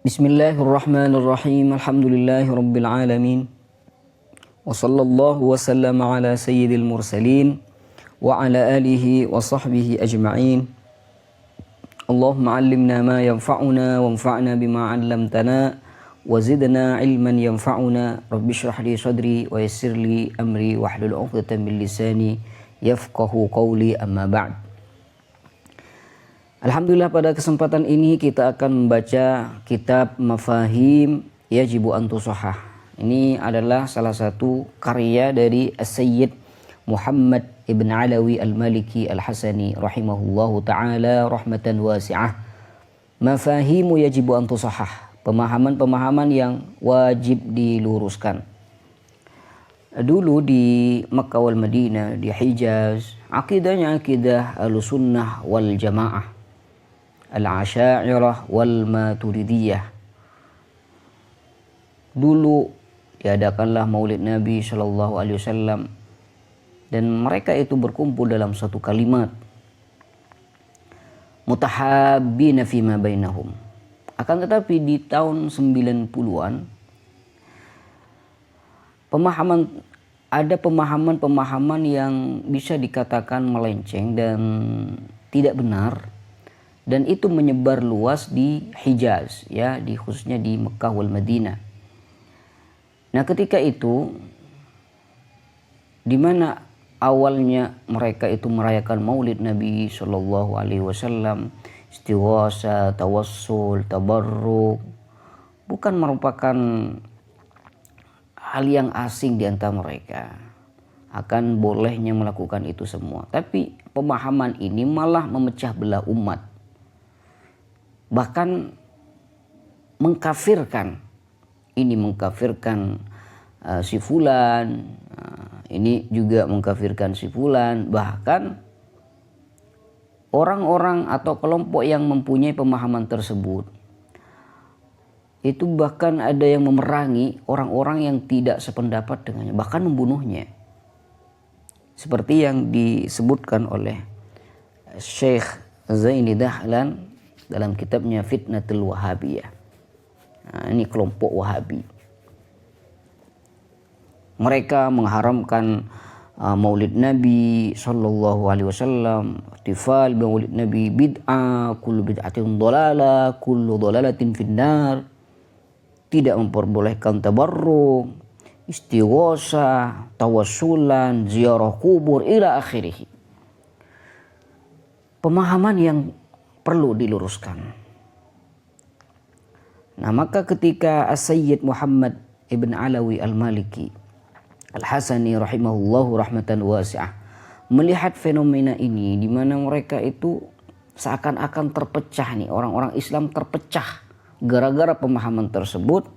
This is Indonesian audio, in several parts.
Bismillahirrahmanirrahim. Alhamdulillahirabbil alamin. Wa sallallahu wa sallama ala sayyidil mursalin wa ala alihi wa sahbihi ajma'in. Allahumma 'allimna ma yanfa'una wanfa'na bima 'allamtana wa zidna 'ilman yanfa'una. Rabbi shrah li sadri wa yassir li amri wahlul 'uqdatam min lisani yafqahu qawli, amma ba'd. Alhamdulillah, pada kesempatan ini kita akan membaca kitab Mafahim Yajibu an Tusahhah. Ini adalah salah satu karya dari As-Sayyid Muhammad ibn Alawi al-Maliki al-Hasani rahimahullahu ta'ala rahmatan wasi'ah. Mafahimu yajibu an tusahhah, pemahaman-pemahaman yang wajib diluruskan. Dulu di Makkah wal Madinah, di Hijaz, akidahnya akidah Ahlussunnah wal Jamaah, Al-Asy'ariyah wal Maturidiyah. Dulu diadakanlah Maulid Nabi sallallahu alaihi wasallam, dan mereka itu berkumpul dalam satu kalimat, mutahabbina fima bainahum. Akan tetapi di tahun 90-an ada pemahaman yang bisa dikatakan melenceng dan tidak benar, dan itu menyebar luas di Hijaz, ya, khususnya di Mekah wal Madinah. Nah, ketika itu di mana awalnya mereka itu merayakan Maulid Nabi Shallallahu Alaihi Wasallam, istighosah, tawassul, tabarruk, bukan merupakan hal yang asing di antara mereka, akan bolehnya melakukan itu semua. Tapi pemahaman ini malah memecah belah umat, bahkan mengkafirkan. Ini mengkafirkan si fulan, ini juga mengkafirkan si fulan. Bahkan orang-orang atau kelompok yang mempunyai pemahaman tersebut itu bahkan ada yang memerangi orang-orang yang tidak sependapat dengannya, bahkan membunuhnya. Seperti yang disebutkan oleh Syekh Zaini Dahlan dalam kitabnya Fitnatul Wahabiyah. Nah, ini kelompok Wahabi. Mereka mengharamkan Maulid Nabi sallallahu alaihi wasallam, ihtifal bi Maulid Nabi bid'ah, kullu bid'atin dhalalah, kullu dhalalatin finnar. Tidak memperbolehkan tabarruk, istighosah, tawassulan, ziarah kubur ila akhirih. Pemahaman yang perlu diluruskan. Nah, maka ketika As-Sayyid Muhammad ibn Alawi al-Maliki al-Hasani rahimahullahu rahmatan wasi'ah melihat fenomena ini, di mana mereka itu seakan-akan terpecah nih, orang-orang Islam terpecah gara-gara pemahaman tersebut,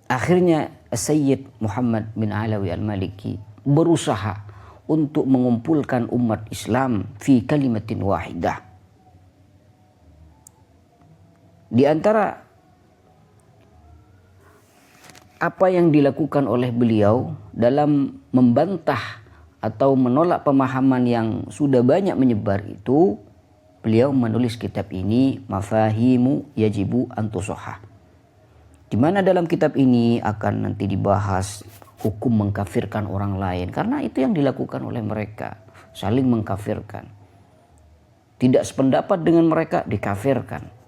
akhirnya As-Sayyid Muhammad bin Alawi al-Maliki berusaha untuk mengumpulkan umat Islam fi kalimatin wahidah. Di antara apa yang dilakukan oleh beliau dalam membantah atau menolak pemahaman yang sudah banyak menyebar itu, beliau menulis kitab ini, Mafahimu Yajibu an Tusahhah, di mana dalam kitab ini akan nanti dibahas hukum mengkafirkan orang lain, karena itu yang dilakukan oleh mereka, saling mengkafirkan. Tidak sependapat dengan mereka dikafirkan.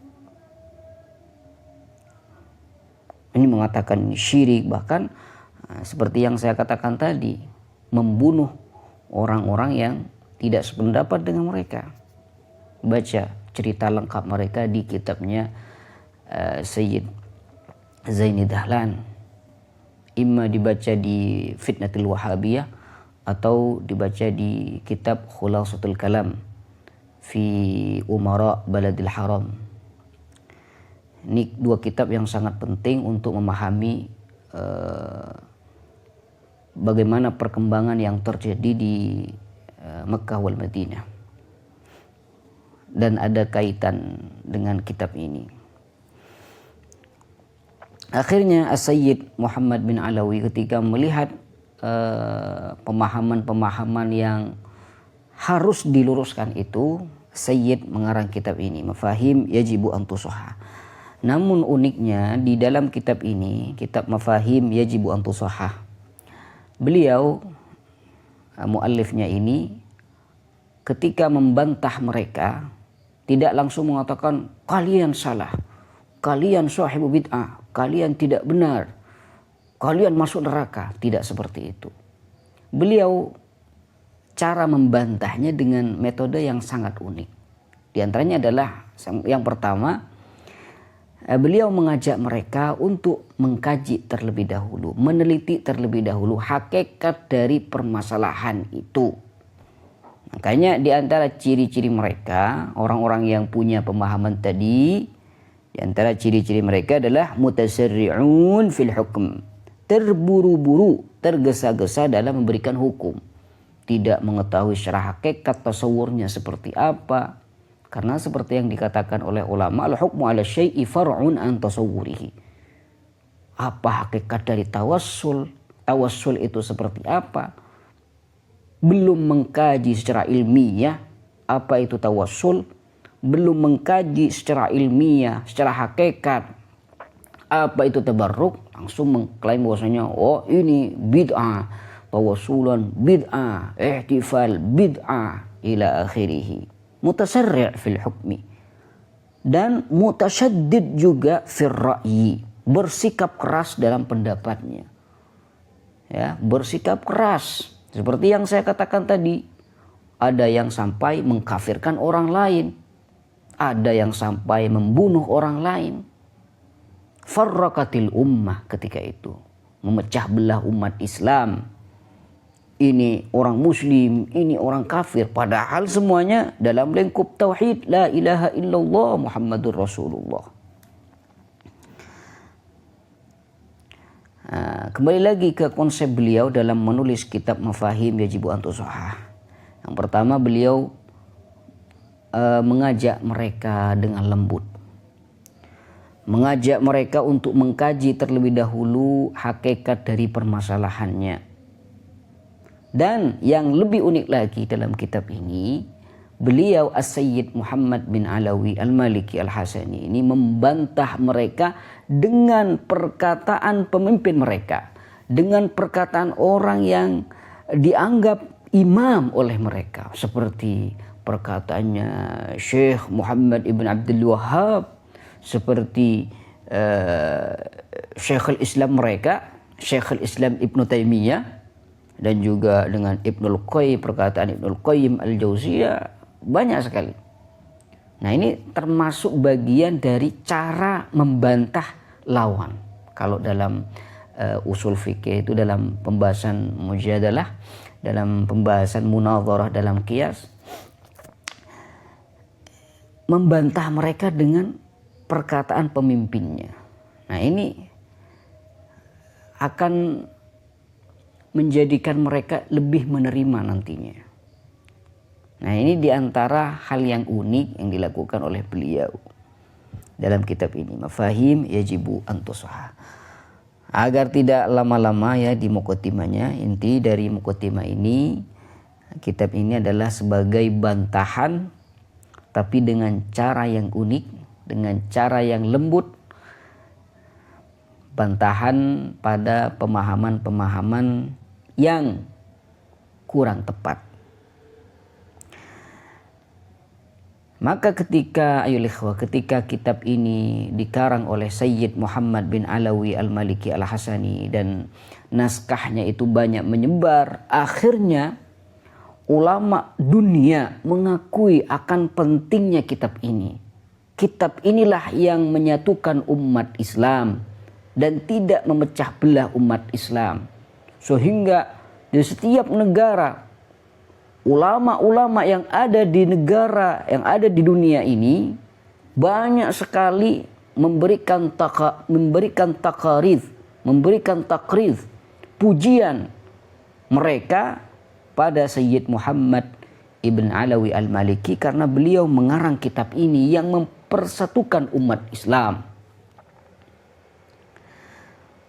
Ini mengatakan ini syirik, bahkan seperti yang saya katakan tadi, membunuh orang-orang yang tidak sependapat dengan mereka. Baca cerita lengkap mereka di kitabnya Sayyid Zaini Dahlan. Imma dibaca di Fitnatul Wahabiyah atau dibaca di kitab Khulasatul Kalam fi Umara Baladil Haram. Ini dua kitab yang sangat penting untuk memahami bagaimana perkembangan yang terjadi di Makkah wal Madinah, dan ada kaitan dengan kitab ini. Akhirnya As-Sayyid Muhammad bin Alawi ketika melihat pemahaman-pemahaman yang harus diluruskan itu, Sayyid mengarang kitab ini, Mafahim Yajibu an Tusahhah. Namun uniknya di dalam kitab ini, kitab Mafahim Yajibu an Tusahhah, beliau muallifnya ini ketika membantah mereka tidak langsung mengatakan kalian salah, kalian sahibu bid'ah, kalian tidak benar, kalian masuk neraka. Tidak seperti itu. Beliau cara membantahnya dengan metode yang sangat unik. Di antaranya adalah yang pertama, beliau mengajak mereka untuk mengkaji terlebih dahulu, meneliti terlebih dahulu hakikat dari permasalahan itu. Makanya di antara ciri-ciri mereka, orang-orang yang punya pemahaman tadi, di antara ciri-ciri mereka adalah mutasarri'un fil hukm. Terburu-buru, tergesa-gesa dalam memberikan hukum. Tidak mengetahui secara hakikat tasawurnya seperti apa. Karena seperti yang dikatakan oleh ulama, al-hukmu ala syai'i far'un an tasawwurihi. Apa hakikat dari tawassul? Tawassul itu seperti apa? Belum mengkaji secara ilmiah apa itu tawassul, belum mengkaji secara ilmiah, secara hakikat apa itu tabarruk, langsung mengklaim bahwasanya oh ini bid'ah, tawassulan bid'ah, ihtifal bid'ah ila akhirih. Mutasarri' fil hukmi dan mutasyaddid juga fil ra'yi, bersikap keras dalam pendapatnya. Ya, bersikap keras. Seperti yang saya katakan tadi, ada yang sampai mengkafirkan orang lain, ada yang sampai membunuh orang lain. Farraqatil ummah ketika itu, memecah belah umat Islam. Ini orang muslim, ini orang kafir, padahal semuanya dalam lingkup tauhid la ilaha illallah Muhammadur Rasulullah. Kembali lagi ke konsep beliau dalam menulis kitab Mafahim Yajibu an Tusahhah. Yang pertama, beliau mengajak mereka dengan lembut, mengajak mereka untuk mengkaji terlebih dahulu hakikat dari permasalahannya. Dan yang lebih unik lagi dalam kitab ini, beliau As-Sayyid Muhammad bin Alawi Al-Maliki Al-Hasani ini membantah mereka dengan perkataan pemimpin mereka, dengan perkataan orang yang dianggap imam oleh mereka, seperti perkataannya Syekh Muhammad ibn Abdul Wahhab, seperti Syekhul Islam mereka, Syekhul Islam Ibnu Taimiyah, dan juga dengan Ibnul Qayyim, perkataan Ibnul Qayyim Al-Jauziyah, banyak sekali. Nah, ini termasuk bagian dari cara membantah lawan. Kalau dalam usul fikih itu, dalam pembahasan mujadalah, dalam pembahasan munadharah dalam qiyas, membantah mereka dengan perkataan pemimpinnya. Nah, ini akan menjadikan mereka lebih menerima nantinya. Nah, ini diantara hal yang unik yang dilakukan oleh beliau dalam kitab ini, Mafahim Yajibu an Tusahhah. Agar tidak lama-lama ya di muqaddimahnya, inti dari muqaddimah ini, kitab ini adalah sebagai bantahan tapi dengan cara yang unik, dengan cara yang lembut, bantahan pada pemahaman-pemahaman yang kurang tepat. Maka ketika ketika kitab ini dikarang oleh Sayyid Muhammad bin Alawi Al-Maliki Al-Hasani dan naskahnya itu banyak menyebar, akhirnya ulama dunia mengakui akan pentingnya kitab ini. Kitab inilah yang menyatukan umat Islam dan tidak memecah belah umat Islam. Sehingga di setiap negara, ulama-ulama yang ada di negara, yang ada di dunia ini, banyak sekali memberikan takrif, pujian mereka pada Sayyid Muhammad ibn Alawi Al-Maliki, karena beliau mengarang kitab ini yang mempersatukan umat Islam.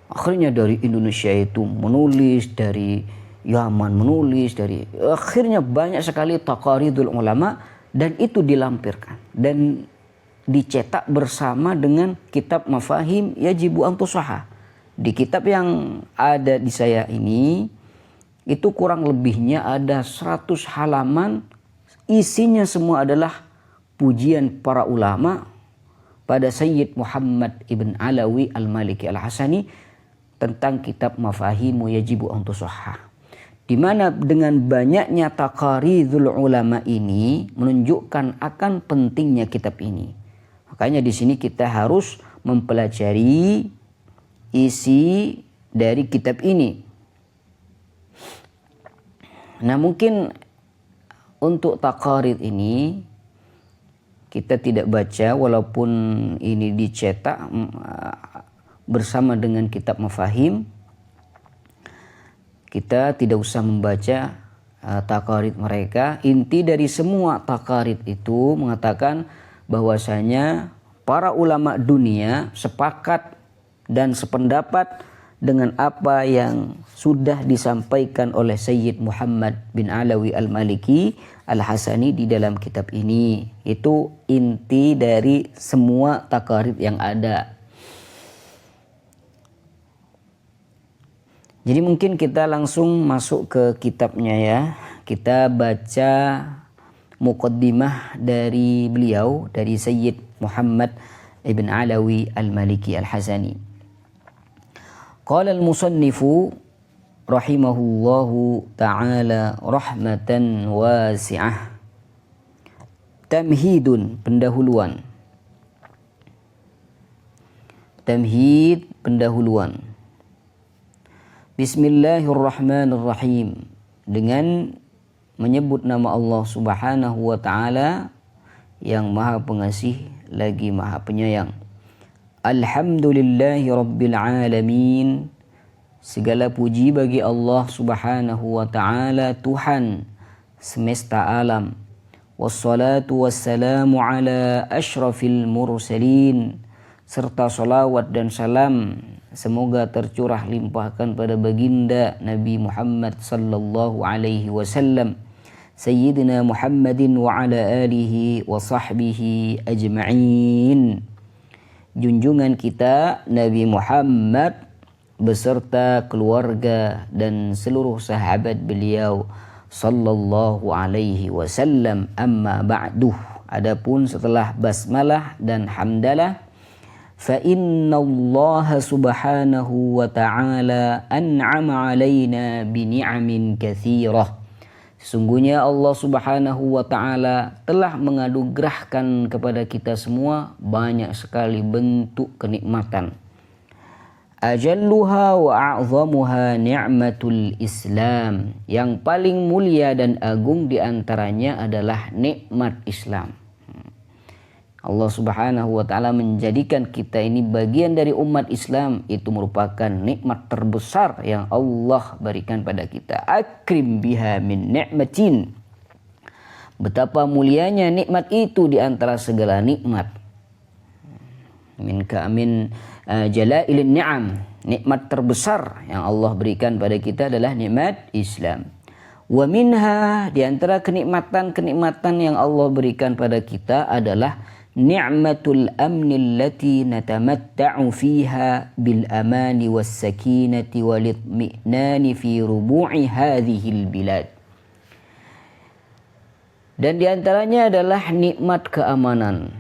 Akhirnya dari Indonesia itu menulis, dari Yaman menulis, akhirnya banyak sekali taqaridul ulama, dan itu dilampirkan. Dan dicetak bersama dengan kitab Mafahim Yajibu an Tusahhah. Di kitab yang ada di saya ini itu kurang lebihnya ada 100 halaman, isinya semua adalah pujian para ulama pada Sayyid Muhammad ibn Alawi al-Maliki al-Hasani tentang kitab Mafahimu Yajibu an Tusahhah. Di mana dengan banyaknya taqaridul ulama ini menunjukkan akan pentingnya kitab ini. Makanya di sini kita harus mempelajari isi dari kitab ini. Nah, mungkin untuk taqarid ini kita tidak baca walaupun ini dicetak bersama dengan kitab Mafahim. Kita tidak usah membaca taqarid mereka. Inti dari semua taqarid itu mengatakan bahwasanya para ulama dunia sepakat dan sependapat dengan apa yang sudah disampaikan oleh Sayyid Muhammad bin Alawi al-Maliki al-Hasani di dalam kitab ini. Itu inti dari semua taqarid yang ada. Jadi mungkin kita langsung masuk ke kitabnya ya. Kita baca muqaddimah dari beliau, dari Sayyid Muhammad ibn Alawi al-Maliki al-Hasani. Qala al-musannifu rahimahullahu ta'ala rahmatan wasi'ah. Tamhidun, pendahuluan. Tamhid, pendahuluan. Bismillahirrahmanirrahim. Dengan menyebut nama Allah Subhanahu wa ta'ala yang maha pengasih lagi maha penyayang. Alhamdulillahi rabbil alamin. Segala puji bagi Allah Subhanahu wa ta'ala, Tuhan semesta alam. Wassalatu wassalamu ala ashrafil mursalin. Serta salawat dan salam semoga tercurah limpahkan pada baginda Nabi Muhammad sallallahu alaihi wasallam, Sayyidina Muhammadin wa ala alihi wa sahbihi ajma'in. Junjungan kita Nabi Muhammad beserta keluarga dan seluruh sahabat beliau sallallahu alaihi wasallam. Amma ba'duh. Adapun setelah basmalah dan hamdalah, fa inna Allah subhanahu wa ta'ala an'ama alaina bi ni'amin katsirah. Sesungguhnya Allah Subhanahu wa ta'ala telah menganugerahkan kepada kita semua banyak sekali bentuk kenikmatan. Ajalluha wa a'zamuha ni'matul Islam. Yang paling mulia dan agung di antaranya adalah nikmat Islam. Allah Subhanahu wa ta'ala menjadikan kita ini bagian dari umat Islam. Itu merupakan nikmat terbesar yang Allah berikan pada kita. Akrim biha min ni'matin. Betapa mulianya nikmat itu di antara segala nikmat. Min jalailin ni'am. Nikmat terbesar yang Allah berikan pada kita adalah nikmat Islam. Wa minha, di antara kenikmatan-kenikmatan yang Allah berikan pada kita adalah ni'matul amni allati natamatta'u fiha bil amani was sakinati wal itmi'nani fi rubu'i hadhil bilad. Dan di antaranya adalah nikmat keamanan.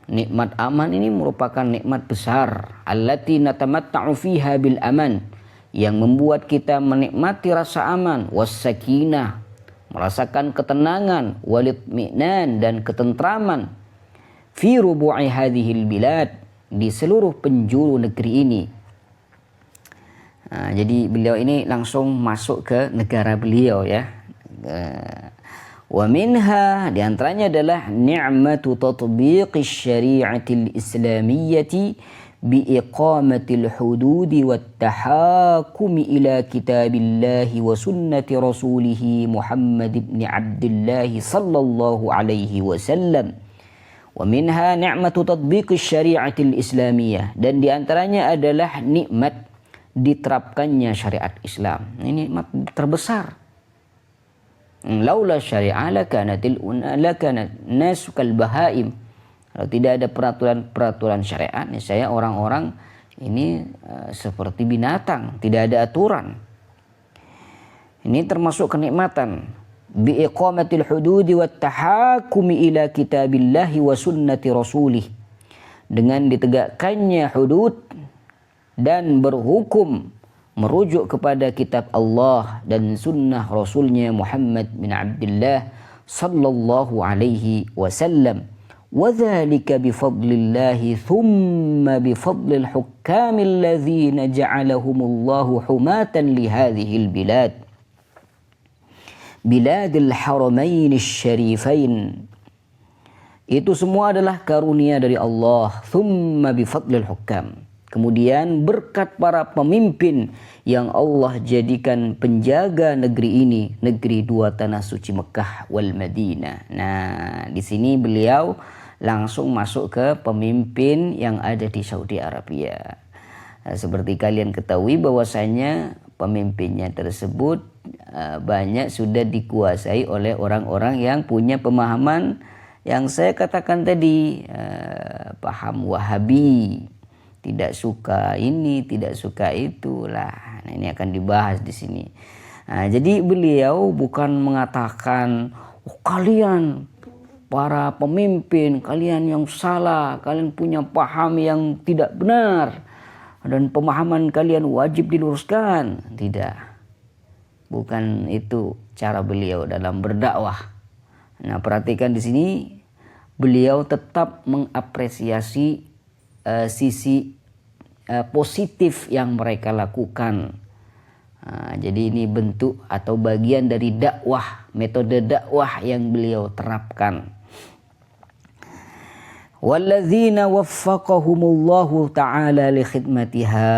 Nikmat aman ini merupakan nikmat besar. Allati natamatta'u fiha bil aman, yang membuat kita menikmati rasa aman, was sakinah, merasakan ketenangan, wal itmi'nan, dan ketentraman, fi rubu'i hadhil bilad, di seluruh penjuru negeri ini. Nah, jadi beliau ini langsung masuk ke negara beliau ya. Wa minha, di antaranya adalah ni'matu tatbiqis syari'atil islamiyyati bi iqamatil hududi wat tahakumi ila kitabillahi wa sunnati rasulih Muhammad ibn Abdullah sallallahu alaihi wasallam. Wa minha ni'matu tatbiqis syari'atil islamiyah, dan di antaranya adalah nikmat diterapkannya syariat Islam. Ini nikmat terbesar. Laula syari'a lakanat nasu kal bahaim. Kalau tidak ada peraturan syariat, saya orang-orang ini seperti binatang, tidak ada aturan. Ini termasuk kenikmatan. Bi iqamatil hududi wat tahakumi ila kitabillahi wa sunnati rasulih. Dengan ditegakkannya hudud dan berhukum merujuk kepada kitab Allah dan sunnah Rasulnya Muhammad bin Abdullah sallallahu alaihi wasallam. وذلك بفضل الله ثم بفضل الحكام الذين جعلهم الله حماة لهذه البلاد بلاد الحرمين الشريفين. Itu semua adalah karunia dari Allah. Thumma bifadlil hukam. Kemudian berkat para pemimpin yang Allah jadikan penjaga negeri ini, negeri dua tanah suci Mekah wal Madinah. Nah, di sini beliau langsung masuk ke pemimpin yang ada di Saudi Arabia. Seperti kalian ketahui bahwasanya pemimpinnya tersebut banyak sudah dikuasai oleh orang-orang yang punya pemahaman yang saya katakan tadi, paham Wahabi, tidak suka ini, tidak suka itulah. Nah, ini akan dibahas di sini. Nah, jadi beliau bukan mengatakan, kalian para pemimpin, kalian yang salah, kalian punya paham yang tidak benar, dan pemahaman kalian wajib diluruskan. Tidak. Bukan itu cara beliau dalam berdakwah. Nah, perhatikan di sini, beliau tetap mengapresiasi sisi positif yang mereka lakukan. Jadi ini bentuk atau bagian dari dakwah, metode dakwah yang beliau terapkan. Walladzina waffaqahumullahu ta'ala li khidmatiha.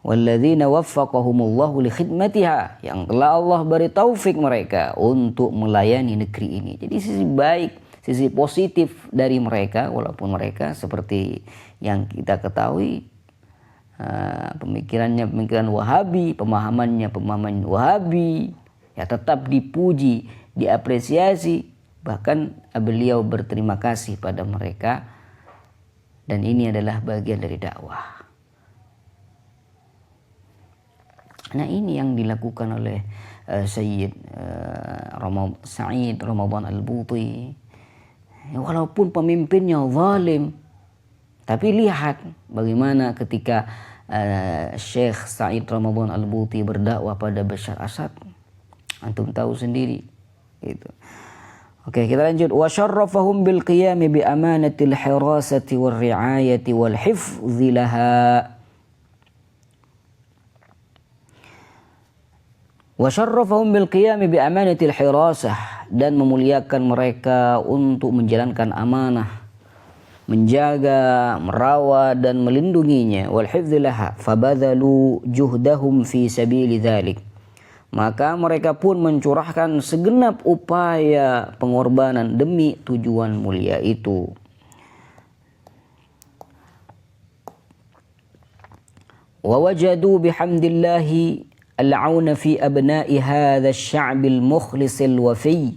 Walladzina waffaqahumullahu li khidmatiha, yang telah Allah beri taufik mereka untuk melayani negeri ini. Jadi sisi baik, sisi positif dari mereka, walaupun mereka seperti yang kita ketahui pemikiran Wahabi, pemahaman Wahabi, ya tetap dipuji, diapresiasi, bahkan beliau berterima kasih pada mereka, dan ini adalah bagian dari dakwah. Nah, ini yang dilakukan oleh Sayyid Sa'id Ramadan Al-Buti. Walaupun pemimpinnya zalim, tapi lihat bagaimana ketika Syekh Sa'id Ramadan Al-Buti berdakwah pada Bashar Assad. Antum tahu sendiri gitu. Oke, kita lanjut. Wa syarrafahum bil qiyami bi amanatil hirasati war riayati wal hifdzi laha. Wa syarrafahum bil qiyami bi amanatil hirasah, dan memuliakan mereka untuk menjalankan amanah, menjaga, merawat dan melindunginya. Wal hifdzi laha fabadhalu juhdahum fi sabili dzalik. Maka mereka pun mencurahkan segenap upaya pengorbanan demi tujuan mulia itu. Wa wajadu bihamdillahi al-auna fi abna'i hadha asy-sya'b al-mukhlis al-wafi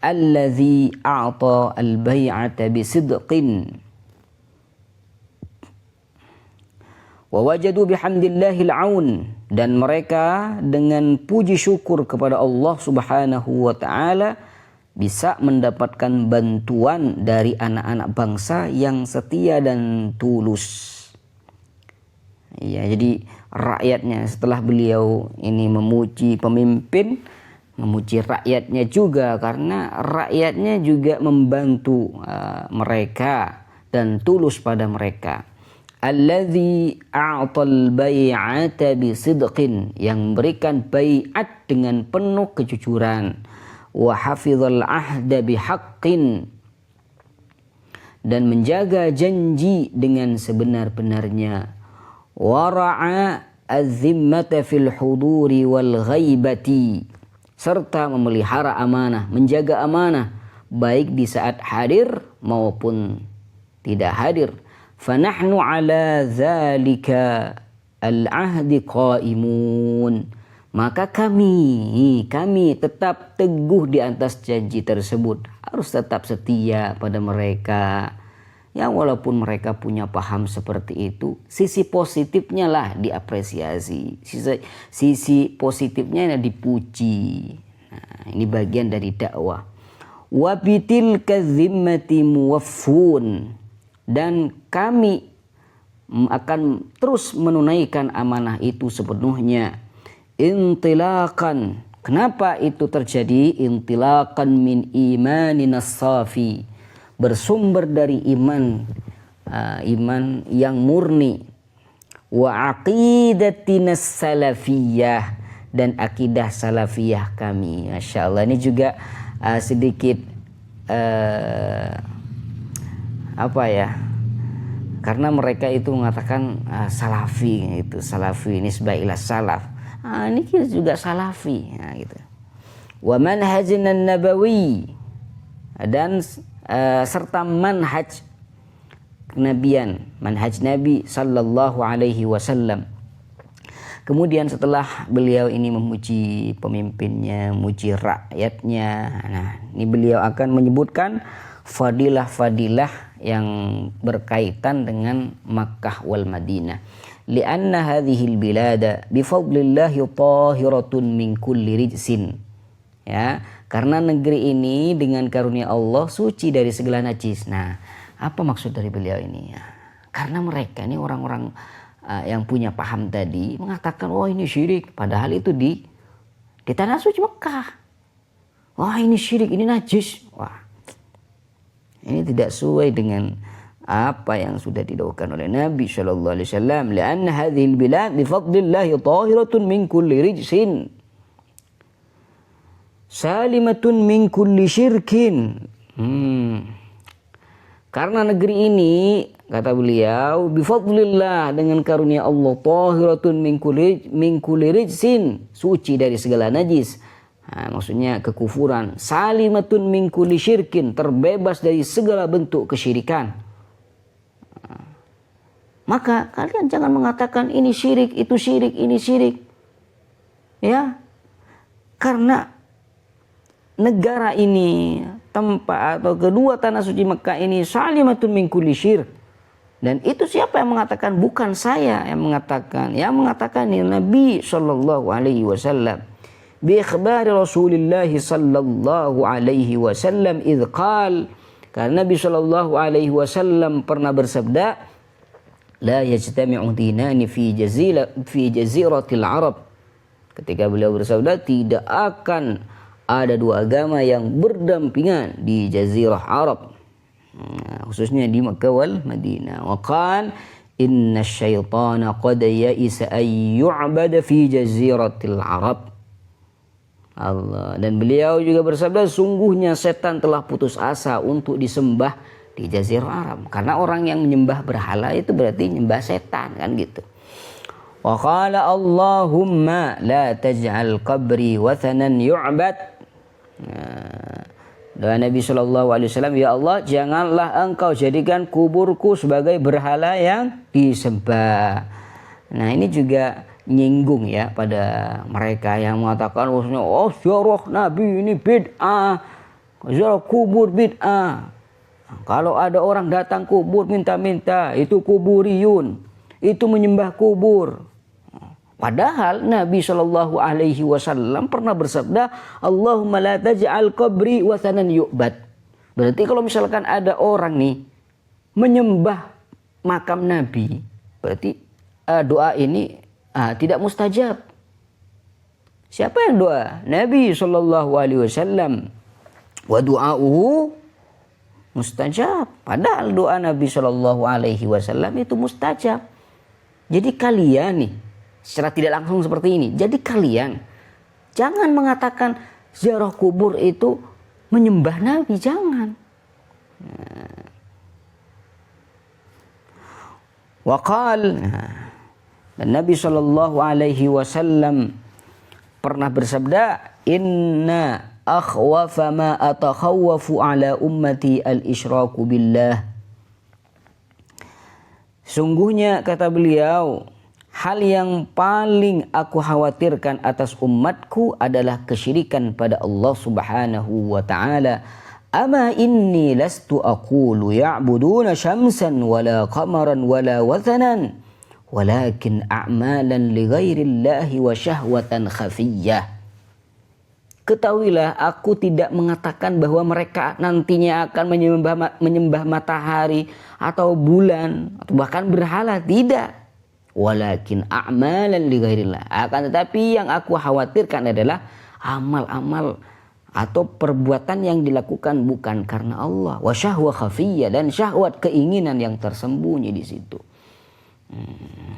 alladhi a'ta al-bai'ata bisidqin. Wa wajadu bihamdillahil aun, dan mereka dengan puji syukur kepada Allah Subhanahu wa taala bisa mendapatkan bantuan dari anak-anak bangsa yang setia dan tulus. Ya, jadi rakyatnya setelah beliau ini memuji pemimpin, memuji rakyatnya juga, karena rakyatnya juga membantu mereka dan tulus pada mereka. Alladzi a'tal bai'ata bisidqin, yang memberikan bai'at dengan penuh kejujuran. Wa hafizal ahda bihaqqin, dan menjaga janji dengan sebenar-benarnya. Wa ra'a az-zimmata fil huduri wal ghaibati, serta memelihara amanah, menjaga amanah baik di saat hadir maupun tidak hadir. Fanahnu ala dzalika al-ahdi qaimun, Maka kami tetap teguh di atas janji tersebut. Harus tetap setia pada mereka. Ya walaupun mereka punya paham seperti itu, sisi positifnya lah diapresiasi. Sisi positifnya dipuji. Nah, ini bagian dari dakwah. Wa bitilka zimmati muwaffun. Dan kami akan terus menunaikan amanah itu sepenuhnya. Intilakan. Kenapa itu terjadi? Intilakan min imanin as-safi. Bersumber dari iman yang murni. Wa aqidatina salafiyah. Dan akidah salafiyah kami. Masya Allah, ini juga sedikit karena mereka itu mengatakan salafi, itu salafi nisbah ila salaf. Ini kita juga salafi, gitu. Wa manhajna nabawi, dan serta manhaj kenabian, manhaj Nabi sallallahu alaihi wasallam. Kemudian setelah beliau ini memuji pemimpinnya, memuji rakyatnya, nah ini beliau akan menyebutkan fadilah-fadilah yang berkaitan dengan Makkah wal Madinah. Lianna hadhil bilada bifadlillahi tahiratun min kulli rijsin. Ya, karena negeri ini dengan karunia Allah suci dari segala najis. Nah, apa maksud dari beliau ini? Ya, karena mereka ini orang-orang yang punya paham tadi mengatakan, oh ini syirik, padahal itu di tanah suci Mekah. Wah ini syirik, ini najis. Wah, ini tidak sesuai dengan apa yang sudah didakwakan oleh Nabi sallallahu alaihi wasallam. Lianna hadhil bilad bi fadlillahi tahiratun min kulli rijsin salimatun min kulli syirkin. Karena negeri ini, kata beliau, bifadlillah, dengan karunia Allah, tahiratun min kulli rijsin, suci dari segala najis. Nah, maksudnya kekufuran. Salimatun min kulli syirkin, terbebas dari segala bentuk kesyirikan. Maka kalian jangan mengatakan ini syirik, itu syirik, ini syirik. Ya. Karena negara ini, tempat atau kedua tanah suci Mekah ini salimatun min kulli syirk. Dan itu siapa yang mengatakan? Bukan saya yang mengatakan. Yang mengatakan ini Nabi sallallahu alaihi wasallam. Bi ikhbari Rasulullah sallallahu alaihi wasallam idz qala, karena Nabi sallallahu alaihi wasallam pernah bersabda, la yajtami'u dinani fi jaziratil Arab. Ketika beliau bersabda, tidak akan ada dua agama yang berdampingan di Jazirah Arab, khususnya di Makkah wal Madinah. Wa qala inna syaitana qad ya'isa ay yu'bada fi jaziratil Arab. Allah, dan beliau juga bersabda, sungguhnya setan telah putus asa untuk disembah di Jazirah Arab. Karena orang yang menyembah berhala itu berarti menyembah setan, kan gitu. Wa qala Allahumma la taj'al qabri wathanan yu'bad. Dan Nabi SAW, ya Allah, janganlah engkau jadikan kuburku sebagai berhala yang disembah. Nah ini juga nyinggung ya pada mereka yang mengatakan, oh ziarah Nabi ini bid'ah, ziarah kubur bid'ah. Kalau ada orang datang kubur minta-minta, itu kuburiyun, itu menyembah kubur. Padahal Nabi Shallallahu Alaihi Wasallam pernah bersabda, Allahumma la taj'al qabri wathanan yu'bad. Berarti kalau misalkan ada orang nih menyembah makam Nabi, berarti doa ini tidak mustajab. Siapa yang doa? Nabi Shallallahu Alaihi Wasallam. Wa du'auhu mustajab. Padahal doa Nabi Shallallahu Alaihi Wasallam itu mustajab. Jadi kalian nih, secara tidak langsung seperti ini, jadi kalian jangan mengatakan ziarah kubur itu menyembah Nabi, jangan. Waqal, dan Nabi Shallallahu Alaihi Wasallam pernah bersabda, inna akhwafa ma atakhawwafu ala ummati al-isyraku billah. Sungguhnya, kata beliau, hal yang paling aku khawatirkan atas umatku adalah kesyirikan pada Allah Subhanahu wa taala. Ama inni lastu aqulu ya'buduna syamsan wala qamaran wala wathanan walakin a'malan li ghairillahi wa syahwatan khafiyyah. Ketahuilah, aku tidak mengatakan bahwa mereka nantinya akan menyembah matahari atau bulan atau bahkan berhala, tidak. Walakin a'malan li ghairillah. Akan tetapi yang aku khawatirkan adalah amal-amal atau perbuatan yang dilakukan bukan karena Allah. Wa syahwa khafiyah, dan syahwat keinginan yang tersembunyi di situ.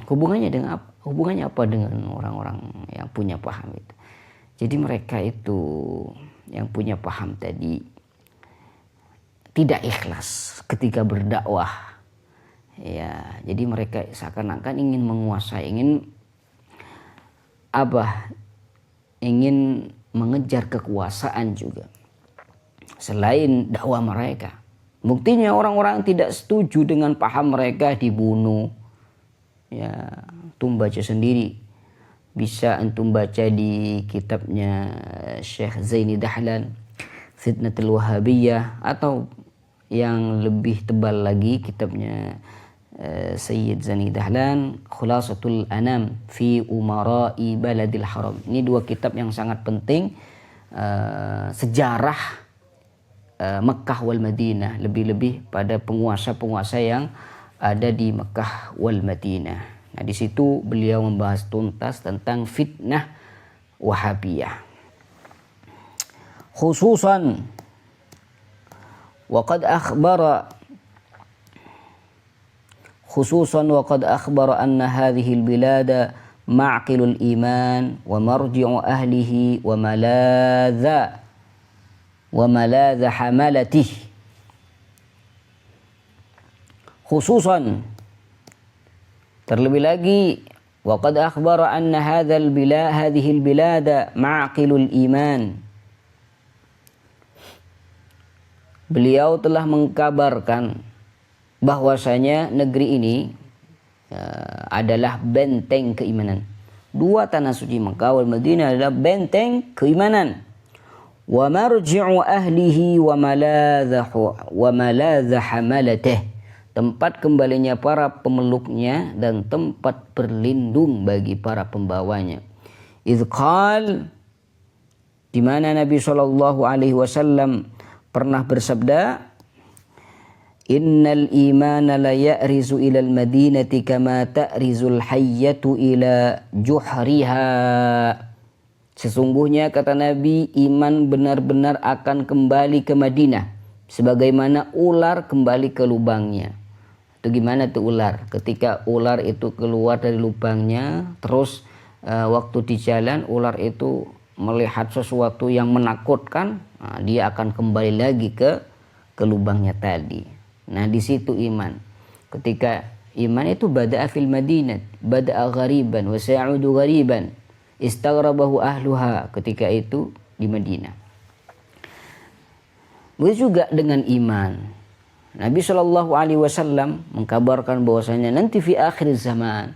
Hubungannya apa dengan orang-orang yang punya paham itu? Jadi mereka itu yang punya paham tadi tidak ikhlas ketika berdakwah. Ya, jadi mereka seakan-akan ingin menguasai, ingin mengejar kekuasaan juga selain dakwah mereka. Buktinya orang-orang yang tidak setuju dengan paham mereka dibunuh. Ya, antum baca sendiri, bisa antum baca di kitabnya Syekh Zaini Dahlan, Fitnatul Wahabiyah, atau yang lebih tebal lagi kitabnya Sayyid Zaini Dahlan, Khulasatul Anam fi Umara'i Baladil Haram. Ini dua kitab yang sangat penting, sejarah Mekah wal Madinah, lebih-lebih pada penguasa-penguasa yang ada di Mekah wal Madinah. Nah, di situ beliau membahas tuntas tentang fitnah Wahabiyah. Khususan waqad akhbara anna hadhihi al-bilada ma'qilul iman wa marji'u ahlihi wa maladha hamalatih. Khususan, terlebih lagi, waqad akhbara anna hadhihi al-bilada ma'qilul iman. Beliau telah mengkabarkan bahwasanya negeri ini adalah benteng keimanan. Dua tanah suci Mekah wal Madinah adalah benteng keimanan. Wa marji'u ahlihi wa maladha hamalatih, tempat kembalinya para pemeluknya dan tempat berlindung bagi para pembawanya. Idz qal, di mana Nabi sallallahu alaihi wasallam pernah bersabda, innal imana la ya'rizu ilal madinati kama ta'rizul hayyatu ila juhriha. Sesungguhnya, kata Nabi, iman benar-benar akan kembali ke Madinah sebagaimana ular kembali ke lubangnya. Itu gimana tuh ular? Ketika ular itu keluar dari lubangnya, terus waktu di jalan ular itu melihat sesuatu yang menakutkan, dia akan kembali lagi ke lubangnya tadi. Nah, di situ iman. Ketika iman itu bada'a fil Madinah, bada'a ghariban wa sa'udu ghariban, istaghrabahu ahluha, ketika itu di Madinah. Begitu juga dengan iman. Nabi Shallallahu alaihi wasallam mengkabarkan bahwasanya nanti fi akhir zaman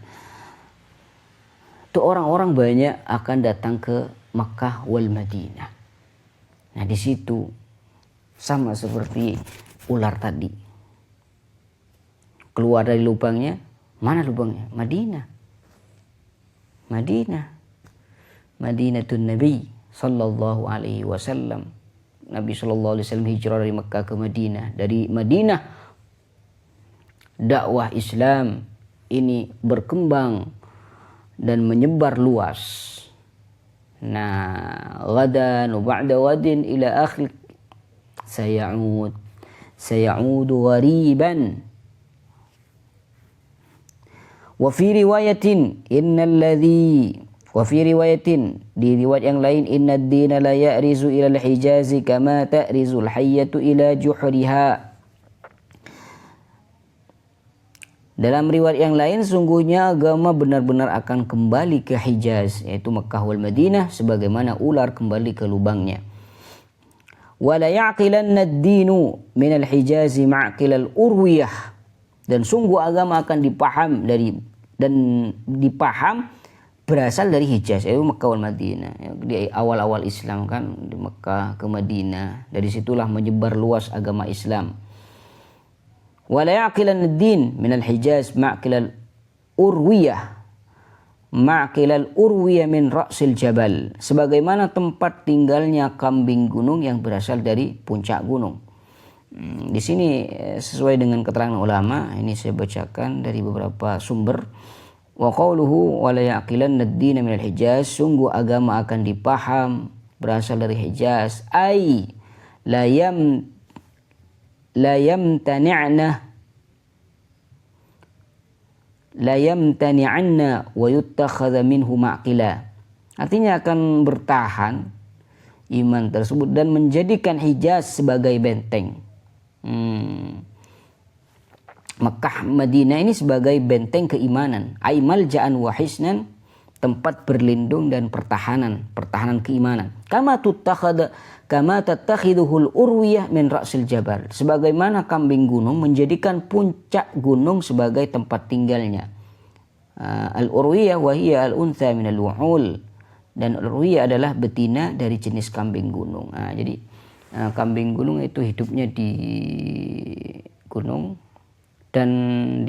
itu orang-orang banyak akan datang ke Makkah wal Madinah. Nah, di situ sama seperti ular tadi. Keluar dari lubangnya, mana lubangnya? Madinah. Madinatun Nabi sallallahu alaihi wasallam. Nabi sallallahu alaihi wasallam hijrah dari Makkah ke Madinah. Dari Madinah dakwah Islam ini berkembang dan menyebar luas. Nah, ghadan wa ba'da ghadin ila akhir sayaudu ghariban. Wa fi riwayatin di riwayat yang lain, innad dina la ya'rizu ila al-hijazi kama ta'rizu al-hayyatu ila juhriha. Dalam riwayat yang lain, sungguhnya agama benar-benar akan kembali ke Hijaz, yaitu Makkah wal Madinah, sebagaimana ular kembali ke lubangnya. Wa la ya'qilanna ad-dinu min al-hijazi ma'qil al-urwiyah, dan sungguh agama akan dipaham dari dan dipaham berasal dari Hijaz, yaitu Mekah wal Madinah. Di awal-awal Islam kan di Mekah ke Madinah, dari situlah menyebar luas agama Islam. Wala yaqilan ad-din min al-Hijaz ma'qilal urwiyah min ra'sil jabal, sebagaimana tempat tinggalnya kambing gunung yang berasal dari puncak gunung. Di sini sesuai dengan keterangan ulama, ini saya bacakan dari beberapa sumber. Wa qawluhu wa la yaqilanna ad-din min al-Hijaz, sungguh agama akan dipaham berasal dari Hijaz, ai la yamtani'anna wa yuttakhadha minhu ma'qila. Artinya akan bertahan iman tersebut dan menjadikan Hijaz sebagai benteng. Mekah Madinah ini sebagai benteng keimanan, aimal ja'an wa hisnan, tempat berlindung dan pertahanan keimanan. Kama tattakhiduhul urwiyah min ra'sil jabal, sebagaimana kambing gunung menjadikan puncak gunung sebagai tempat tinggalnya. Al-urwiyah wa hiya al-untha min al-wuhul, dan urwiyah adalah betina dari jenis kambing gunung. Jadi kambing gunung itu hidupnya di gunung, dan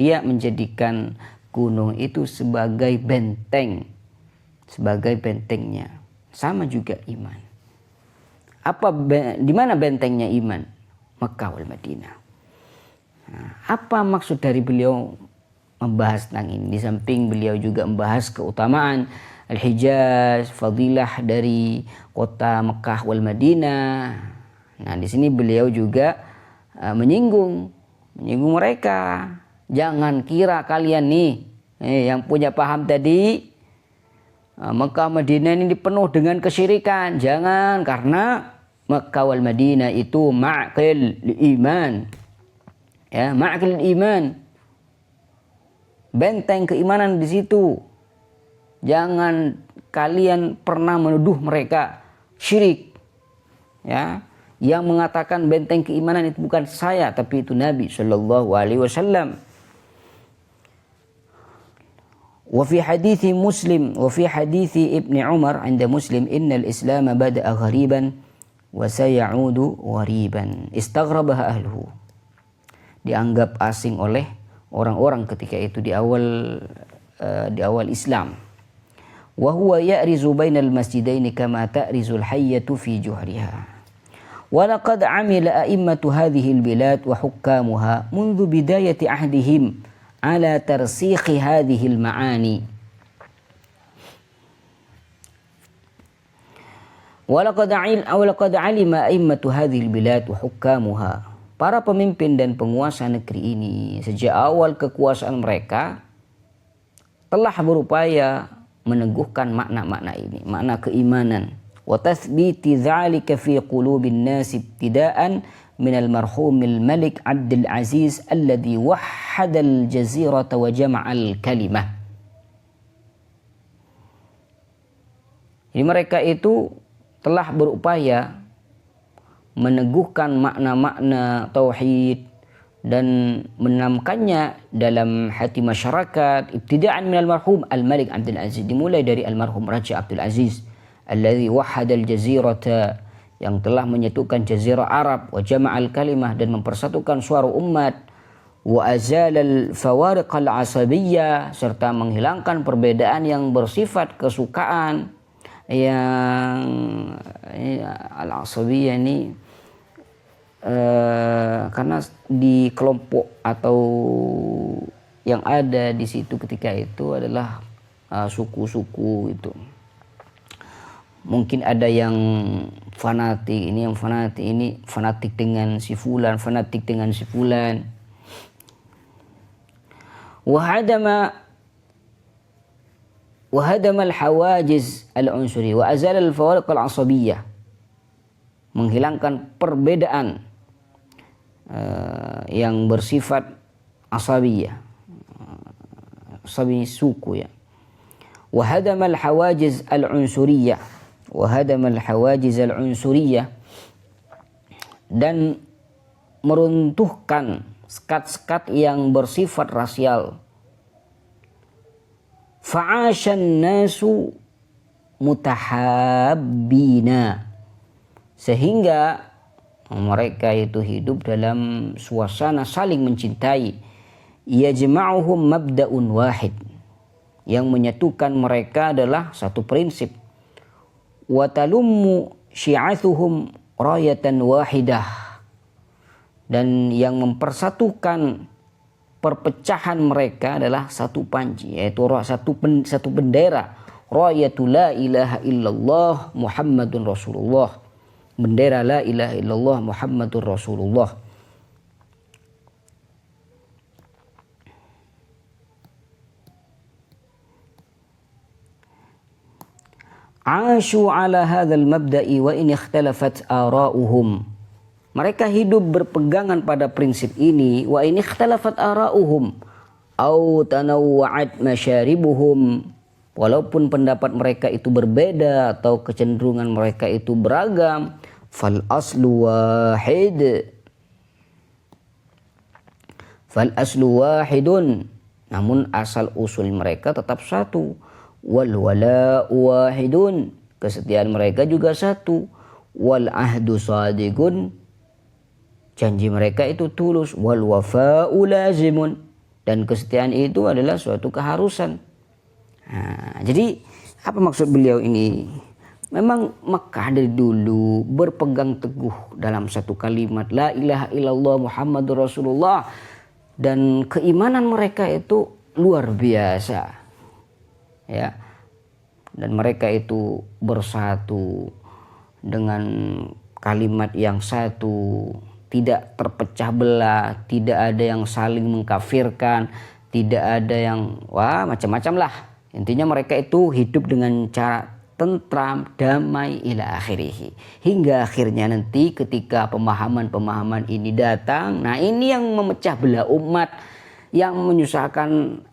dia menjadikan gunung itu sebagai bentengnya. Sama juga iman. Di mana bentengnya iman? Mekah wal Madinah. Apa maksud dari beliau membahas tentang ini? Di samping beliau juga membahas keutamaan Al-Hijaz, fadilah dari kota Mekah wal Madinah. Nah, di sini beliau juga menyinggung mereka. Jangan kira kalian nih yang punya paham tadi Mekah Madinah ini penuh dengan kesyirikan. Jangan, karena Mekah wal Madinah itu ma'qil iman. Ya, ma'qil iman. Benteng keimanan di situ. Jangan kalian pernah menuduh mereka syirik. Ya. Yang mengatakan benteng keimanan itu bukan saya, tapi itu Nabi sallallahu alaihi wasallam. Wa fi hadithi Muslim wa fi hadithi Ibnu Umar 'inda Muslim, innal Islam bada'a ghariban wa sayaudu ghariban istaghrabaha ahluhu. Dianggap asing oleh orang-orang ketika itu di awal Islam. Wa huwa ya'rizu bainal masjidaini kama ta'rizul hayyatu fi juhriha. Wa laqad 'amila a'immatu hadhihi al-bilad wa hukkamuha منذ بداية عهدهم على ترسيخ هذه المعاني. ولقد علم أئمة هذه البلاد وحكامها. Para pemimpin dan penguasa negeri ini sejak awal kekuasaan mereka telah berupaya meneguhkan makna-makna ini, makna keimanan. Wa tathbiti dzalika fi qulubin nas ibtida'an min al-marhum al-Malik Abdul Aziz alladhi wahhada al-jazirata wa jama'a al-kalimah. Jadi mereka itu telah berupaya meneguhkan makna-makna tauhid dan menanamkannya dalam hati masyarakat. Ibtida'an min al-marhum al-Malik Abdul Aziz, dimulai dari almarhum Raja Abdul Aziz alladhi wahhada al-jazirata, yang telah menyatukan jazirah Arab, wa jama'al kalimah, dan mempersatukan suara umat, wa azalal fawariqal asabiyyah, serta menghilangkan perbedaan yang bersifat kesukaan, yang al-asabiyyah ini karena di kelompok atau yang ada di situ ketika itu adalah suku-suku itu. Mungkin ada yang fanatik, ini yang fanatik, ini fanatik dengan si fulan, fanatik dengan si fulan. Wahadama al-hawajiz al-unsuri wa azal al-fawariq al-asabiyyah, menghilangkan perbedaan yang bersifat asabiyah, asabi suku ya. Wahadama al-hawajiz al-unsuriyah, dan meruntuhkan sekat-sekat yang bersifat rasial. Fa'ashan nasu mutahabbina, sehingga mereka itu hidup dalam suasana saling mencintai. Yajma'uhum mabda'un wahid, yang menyatukan mereka adalah satu prinsip. Wa talummu syi'athuhum rayatan wahidah, dan yang mempersatukan perpecahan mereka adalah satu panji, yaitu satu bendera. Rayatul la ilaha illallah Muhammadun Rasulullah, bendera la ilaha illallah Muhammadun Rasulullah. Ashu ala hadzal mabda'i wa in ikhtalafat ara'uhum, mereka hidup berpegangan pada prinsip ini. Wa in ikhtalafat ara'uhum au tanawwa'at masyaribuhum, walaupun pendapat mereka itu berbeda atau kecenderungan mereka itu beragam. Fal aslu wahidun, namun asal usul mereka tetap satu. Wal wala'u wahidun, kesetiaan mereka juga satu. Wal ahdu sadiqun, janji mereka itu tulus. Wal wafa'u lazimun, dan kesetiaan itu adalah suatu keharusan. Nah, jadi apa maksud beliau ini? Memang Mekah dari dulu berpegang teguh dalam satu kalimat la ilaha illallah Muhammadur Rasulullah, dan keimanan mereka itu luar biasa. Ya, dan mereka itu bersatu dengan kalimat yang satu, tidak terpecah belah, tidak ada yang saling mengkafirkan, tidak ada yang macam-macam lah. Intinya mereka itu hidup dengan cara tentram, damai ila akhirih, hingga akhirnya nanti ketika pemahaman-pemahaman ini datang, nah ini yang memecah belah umat, yang menyusahkan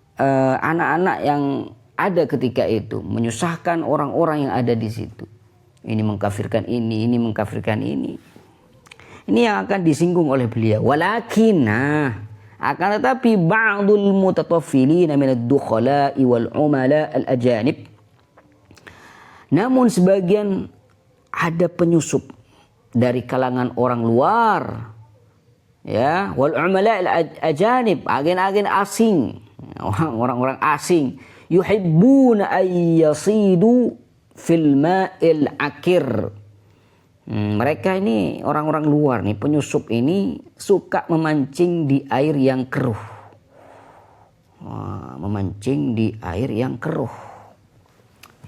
anak-anak yang ada ketika itu, menyusahkan orang-orang yang ada di situ. Ini mengkafirkan ini mengkafirkan ini. Ini yang akan disinggung oleh beliau. Walakin, akan tetapi ba'dul mutataffilina min ad-dukhala'i wal umala al-ajanib, namun sebagian ada penyusup dari kalangan orang luar, ya, wal umala al-ajanib, agen-agen asing, orang-orang asing, yuhibbuna ayyasidu fil ma'il akir. Mereka ini orang-orang luar nih, penyusup ini suka memancing di air yang keruh. Memancing di air yang keruh.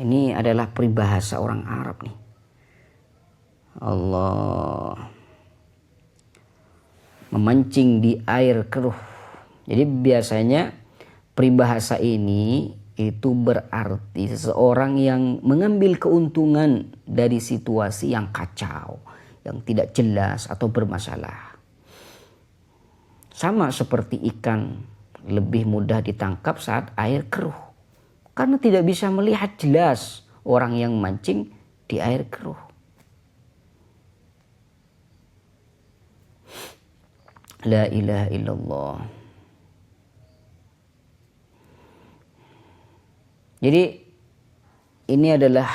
Ini adalah peribahasa orang Arab nih. Allah. Memancing di air keruh. Jadi biasanya peribahasa ini itu berarti seseorang yang mengambil keuntungan dari situasi yang kacau, yang tidak jelas atau bermasalah. Sama seperti ikan, lebih mudah ditangkap saat air keruh, karena tidak bisa melihat jelas orang yang mancing di air keruh. La ilaha illallah. Jadi ini adalah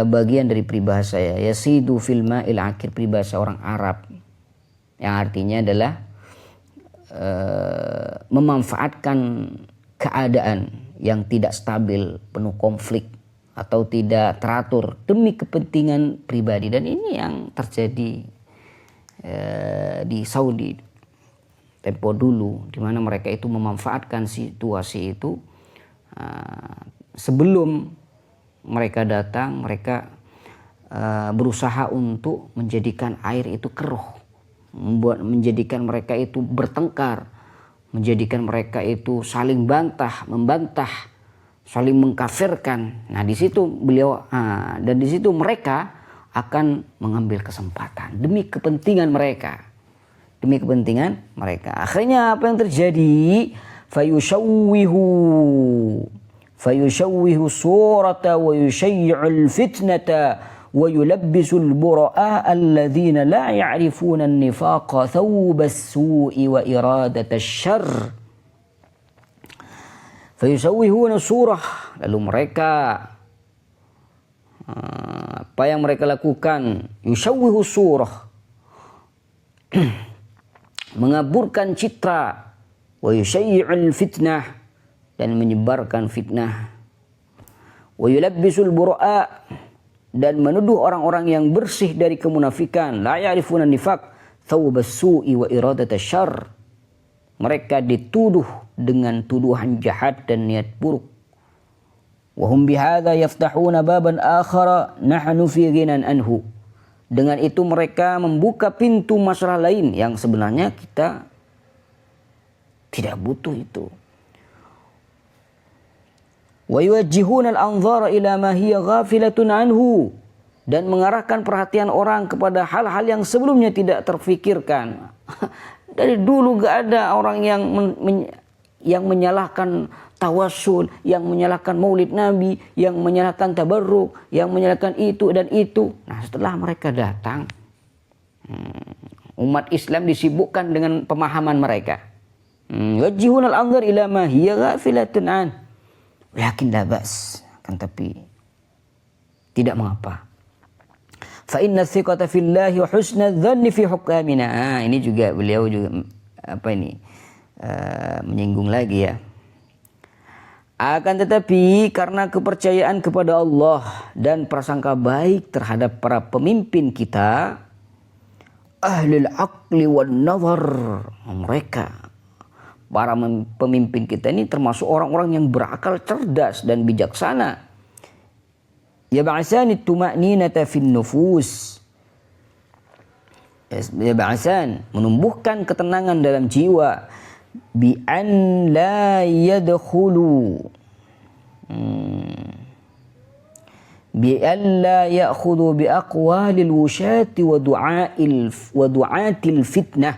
bagian dari peribahasa ya, yasidu fil ma'il akir, peribahasa orang Arab yang artinya adalah memanfaatkan keadaan yang tidak stabil, penuh konflik atau tidak teratur demi kepentingan pribadi. Dan ini yang terjadi di Saudi tempo dulu, di mana mereka itu memanfaatkan situasi itu. Sebelum mereka datang, mereka berusaha untuk menjadikan air itu keruh, menjadikan mereka itu bertengkar, menjadikan mereka itu saling membantah, saling mengkafirkan. Nah di situ beliau dan di situ mereka akan mengambil kesempatan demi kepentingan mereka, Akhirnya apa yang terjadi? fayushawwihu surata wa yushayyi'ul fitnata wa yulabbisul bura'a alladhina la ya'rifuna an-nifaqa thawbas su'i wa iradatash syarr Fayusawwihuna surah, lalu mereka apa yang mereka lakukan? Yusawwihu surah, mengaburkan citra, wa yusyayyi'ul fitnah, dan menyebarkan fitnah, wa yulabbisul bura'a, dan menuduh orang-orang yang bersih dari kemunafikan, la ya'rifuna nifaq thawbas su'i wa iradat syarr, mereka dituduh dengan tuduhan jahat dan niat buruk. Wa hum bihadza yaftahuna baban akhara nahnu fi ghinan anhu, dengan itu mereka membuka pintu masalah lain yang sebenarnya kita tidak butuh itu. Wa yuwajjihuna al-anzara ila ma hiya ghafilatun anhu, dan mengarahkan perhatian orang kepada hal-hal yang sebelumnya tidak terfikirkan. Dari dulu gak ada orang yang menyalahkan tawassul, yang menyalahkan maulid Nabi, yang menyalahkan tabarruk, yang menyalahkan itu dan itu. Nah, setelah mereka datang, umat Islam disibukkan dengan pemahaman mereka. Wajihun al-anzar ila ma hiya ghafilatun an. Lakin la ba's, kan tapi tidak mengapa. Fa inna thiqata fillahi wa husna dhanni fi hukamina. Ini juga beliau juga menyinggung lagi ya. Akan tetapi karena kepercayaan kepada Allah dan prasangka baik terhadap para pemimpin kita, ahlul aqli wan nazar, mereka para pemimpin kita ini termasuk orang-orang yang berakal cerdas dan bijaksana. Yab'asani tuma'ninata fin nufus, yab'asan, menumbuhkan ketenangan dalam jiwa, bi an la yadkhulu, bi an la ya'khudhu bi aqwalil wushati wa du'atil fitnah,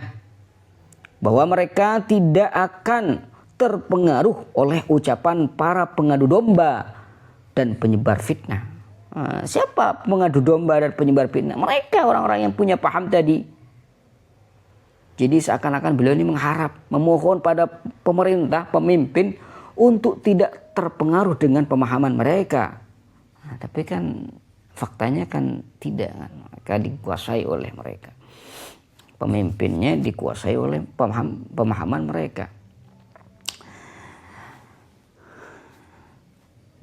bahwa mereka tidak akan terpengaruh oleh ucapan para pengadu domba dan penyebar fitnah. Siapa pengadu domba dan penyebar fitnah? Mereka orang-orang yang punya paham tadi. Jadi seakan-akan beliau ini mengharap, memohon pada pemerintah, pemimpin untuk tidak terpengaruh dengan pemahaman mereka. Nah, tapi kan faktanya kan tidak, mereka dikuasai oleh mereka. Pemimpinnya dikuasai oleh pemahaman mereka.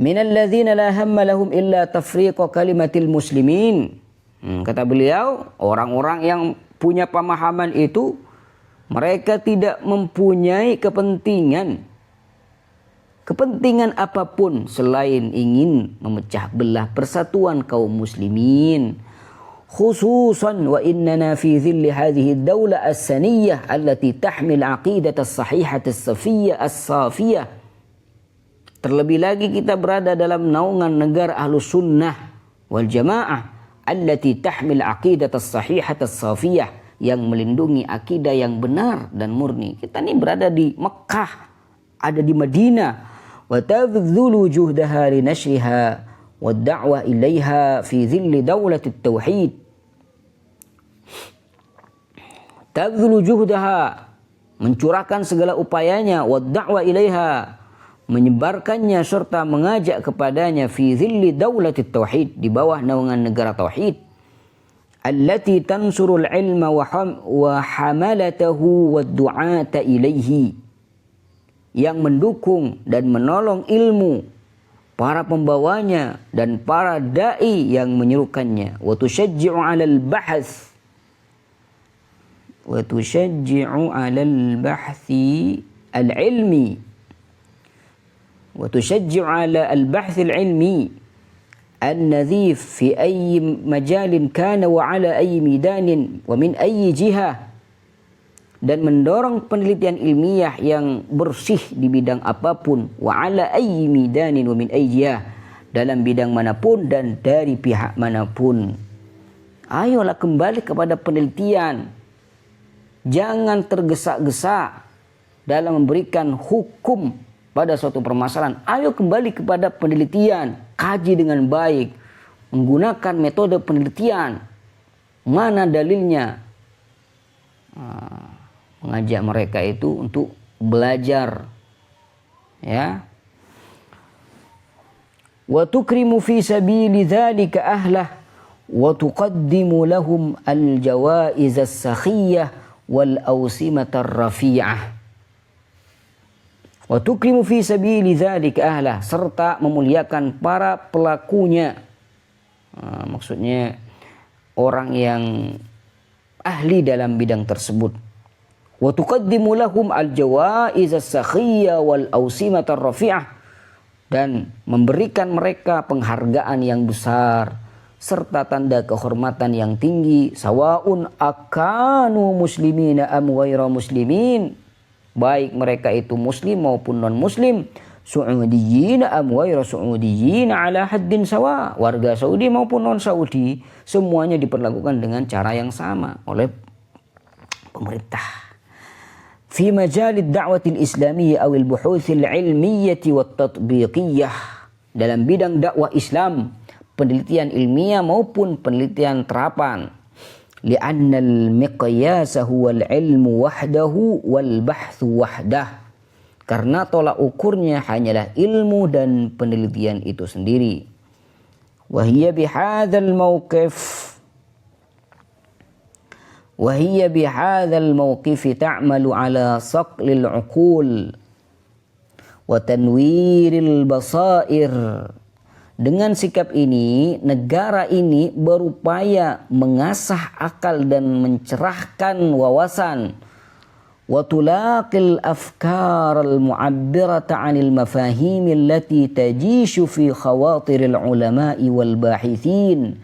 Minal ladzina la hamma lahum illa tafriqa kalimatil muslimin. Kata beliau, orang-orang yang punya pemahaman itu mereka tidak mempunyai kepentingan apapun selain ingin memecah belah persatuan kaum muslimin. Khususan wa innana fi dhilli hadhihi ad-dawla as-saniyah allati tahmil aqidat as-sahihah as-safiyah as-safiyah. Terlebih lagi kita berada dalam naungan negara Ahlus Sunnah wal Jamaah allati tahmil aqidat as-sahihah as-safiyah, yang melindungi akidah yang benar dan murni. Kita ini berada di Mekah, ada di Madinah. Wa tabdhulu juhdaha li nashriha wa da'wa ilaiha fi dhilli dawlat at-tauhid. Tabdhulu juhdaha, mencurahkan segala upayanya, wa da'wa ilaiha, menyebarkannya serta mengajak kepadanya, fi dhilli dawlat at-tauhid, di bawah naungan negara tauhid. Allati tansurul ilma wa hamalatahu wa du'ata ilaihi, yang mendukung dan menolong ilmu, para pembawanya dan para da'i yang menyerukannya. Wa tushajji'u 'alal bahth, wa tushajji'u 'alal bahthi al-ilmi, wa tushajji'u 'ala al-bahth al-ilmi an-nadhif fi ayyi majalin kana wa 'ala ayyi midanin wa min ayyi jihah, dan mendorong penelitian ilmiah yang bersih di bidang apapun, wa 'ala ayyi midanin wa min ayyi jihah, dalam bidang manapun dan dari pihak manapun. Ayolah kembali kepada penelitian, jangan tergesa-gesa dalam memberikan hukum pada suatu permasalahan. Ayo kembali kepada penelitian, kaji dengan baik, menggunakan metode penelitian. Mana dalilnya? Mengajak mereka itu untuk belajar, ya, wa tukrimu fi sabili dzalika ahlah wa tuqaddimu lahum al-jawaiz as-sakhiyah wal awsimata ar-rafi'ah. Wa tukrimu fi sabili dzalika ahlah, serta memuliakan para pelakunya. Maksudnya orang yang ahli dalam bidang tersebut. Wa tuqaddimu lahum al-jawaiz as-sakhiyah wal awsimata ar-rafi'ah, dan memberikan mereka penghargaan yang besar serta tanda kehormatan yang tinggi. Sawaun akanu muslimina am ghaira muslimin, baik mereka itu muslim maupun non muslim, su'udiyyin am ghairu su'udiyyin ala haddin sawa, warga Saudi maupun non Saudi, semuanya diperlakukan dengan cara yang sama oleh pemerintah. Fi majalid da'watil islamiyyah aw al buhuthil ilmiyyah wat tatbiqiyyah, dalam bidang dakwah Islam, penelitian ilmiah maupun penelitian terapan. Li'anna al-miqyas huwa al-ilmu wahdahu wal bahthu wahdah, karena tolak ukurnya hanyalah ilmu dan penelitian itu sendiri. Wa hiya bihadzal mawqif ta'malu ala saqlil uqul wa tanwiril basair. Dengan sikap ini, negara ini berupaya mengasah akal dan mencerahkan wawasan. Wa tulaqil afkar al-mu'abbirata 'anil mafahim allati tajishu fi khawatiril ulama'i wal bahithin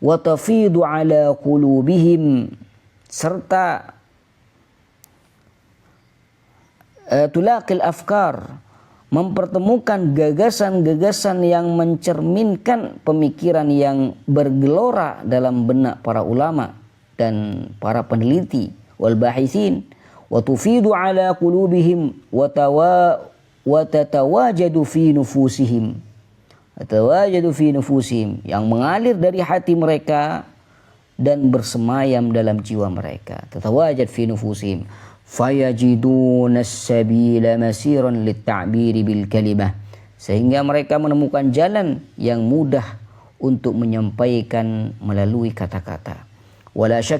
wa tafidu 'ala qulubihim, serta tulaqil afkar, mempertemukan gagasan-gagasan yang mencerminkan pemikiran yang bergelora dalam benak para ulama dan para peneliti, wal bahithin, wa tufidu ala qulubihim wa tatawajadu fi nufusihim, yang mengalir dari hati mereka dan bersemayam dalam jiwa mereka. Tatawajad fi nufusihim fayajiduna as-sabila masiran lit-ta'biri bil kalimah, sehingga mereka menemukan jalan yang mudah untuk menyampaikan melalui kata-kata. Wala syak